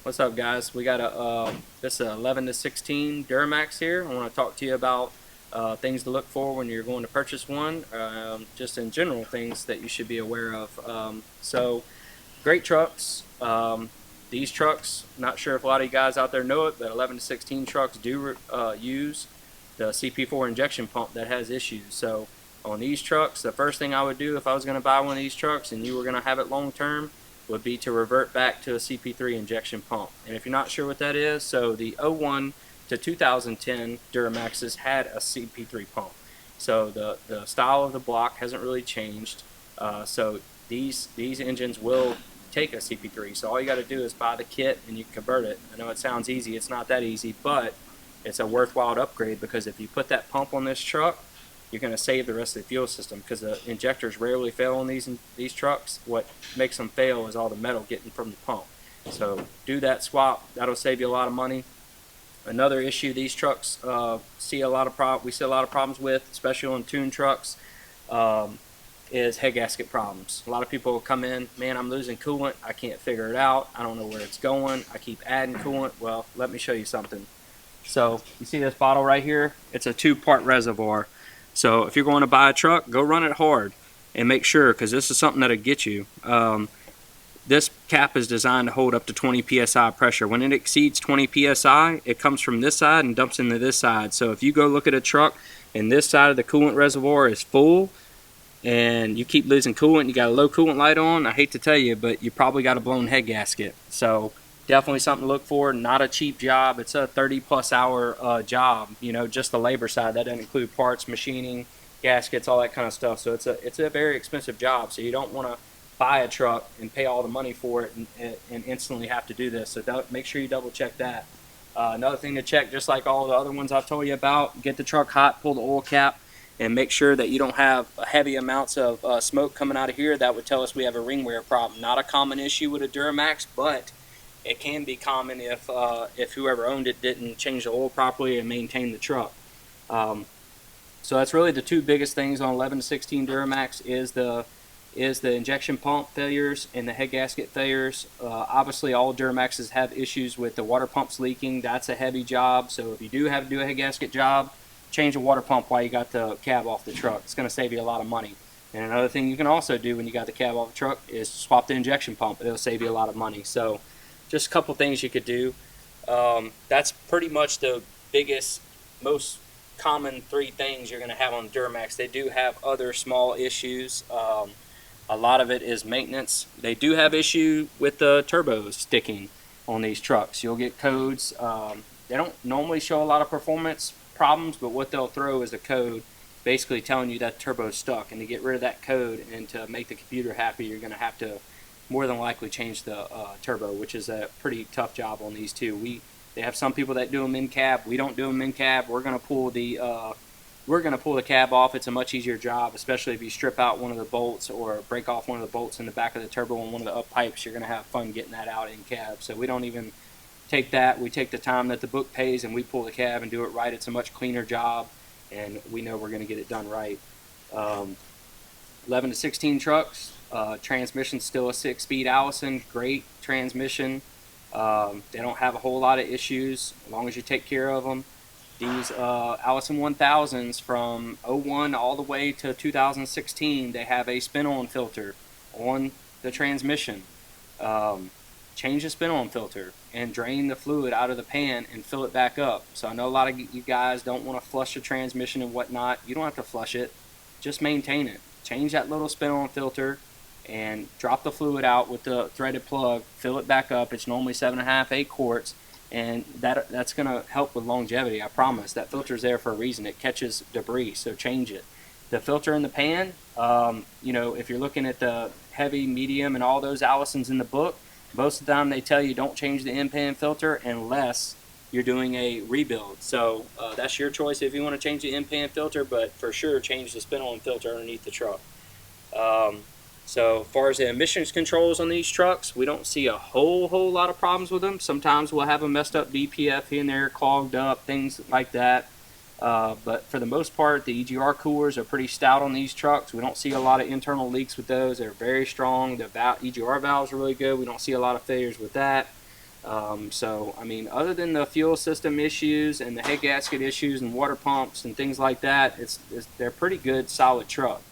What's up, guys? We got this 11 to 16 Duramax here. I want to talk to you about things to look for when you're going to purchase one, just in general things that you should be aware of. Great trucks. These trucks, not sure if a lot of you guys out there know it, but 11 to 16 trucks do use the CP4 injection pump that has issues. So on these trucks, the first thing I would do if I was going to buy one of these trucks and you were going to have it long term would be to revert back to a CP3 injection pump. And if you're not sure what that is, so the 01 to 2010 Duramaxes had a CP3 pump. So the style of the block hasn't really changed. So these engines will take a CP3. So all you got to do is buy the kit and you can convert it. I know it sounds easy. It's not that easy, but it's a worthwhile upgrade because if you put that pump on this truck, you're going to save the rest of the fuel system because the injectors rarely fail on these trucks. What makes them fail is all the metal getting from the pump. So do that swap. That'll save you a lot of money. Another issue these trucks we see a lot of problems with, especially on tuned trucks, is head gasket problems. A lot of people come in, man, I'm losing coolant. I can't figure it out. I don't know where it's going. I keep adding coolant. Well, let me show you something. So you see this bottle right here? It's a 2-part reservoir. So if you're going to buy a truck, go run it hard and make sure, because this is something that'll get you. This cap is designed to hold up to 20 psi pressure. When it exceeds 20 psi, it comes from this side and dumps into this side. So if you go look at a truck and this side of the coolant reservoir is full and you keep losing coolant, you got a low coolant light on, I hate to tell you, but you probably got a blown head gasket. So definitely something to look for. Not a cheap job. It's a 30+ hour job. You know, just the labor side. That doesn't include parts, machining, gaskets, all that kind of stuff. So it's a very expensive job. So you don't want to buy a truck and pay all the money for it and instantly have to do this. So make sure you double check that. Another thing to check, just like all the other ones I've told you about, get the truck hot, pull the oil cap, and make sure that you don't have heavy amounts of smoke coming out of here. That would tell us we have a ring wear problem. Not a common issue with a Duramax, but it can be common if whoever owned it didn't change the oil properly and maintain the truck. So that's really the two biggest things on 11 to 16 Duramax is the injection pump failures and the head gasket failures. Obviously, all Duramaxes have issues with the water pumps leaking. That's a heavy job. So if you do have to do a head gasket job, change the water pump while you got the cab off the truck. It's going to save you a lot of money. And another thing you can also do when you got the cab off the truck is swap the injection pump. It'll save you a lot of money. So just a couple things you could do. That's pretty much the biggest, most common 3 things you're going to have on Duramax. They do have other small issues. A lot of it is maintenance. They do have issue with the turbos sticking on these trucks. You'll get codes. They don't normally show a lot of performance problems, but what they'll throw is a code basically telling you that turbo's stuck. And to get rid of that code and to make the computer happy, you're going to have to more than likely change the turbo, which is a pretty tough job on these two. They have some people that do them in cab. We don't do them in cab. We're going to pull the cab off. It's a much easier job, especially if you strip out one of the bolts or break off one of the bolts in the back of the turbo on one of the up pipes. You're going to have fun getting that out in cab. So we don't even take that. We take the time that the book pays and we pull the cab and do it right. It's a much cleaner job, and we know we're going to get it done right. 11 to 16 trucks. Transmission's still a 6-speed Allison. Great transmission. They don't have a whole lot of issues as long as you take care of them. These Allison 1000s from 01 all the way to 2016, they have a spin-on filter on the transmission. Change the spin-on filter and drain the fluid out of the pan and fill it back up. So I know a lot of you guys don't want to flush the transmission and whatnot. You don't have to flush it. Just maintain it. Change that little spin-on filter and drop the fluid out with the threaded plug. Fill it back up. It's normally 7.5, 8 quarts. And that's going to help with longevity, I promise. That filter's there for a reason. It catches debris, so change it. The filter in the pan, you know, if you're looking at the heavy, medium, and all those Allisons in the book, most of the time they tell you don't change the in-pan filter unless you're doing a rebuild. So that's your choice if you want to change the in-pan filter, but for sure change the spin-on filter underneath the truck. So as far as the emissions controls on these trucks, we don't see a whole lot of problems with them. Sometimes we'll have a messed up DPF here and there, clogged up, things like that. But for the most part, the EGR coolers are pretty stout on these trucks. We don't see a lot of internal leaks with those. They're very strong. The EGR valves are really good. We don't see a lot of failures with that. So, I mean, other than the fuel system issues and the head gasket issues and water pumps and things like that, they're a pretty good, solid truck.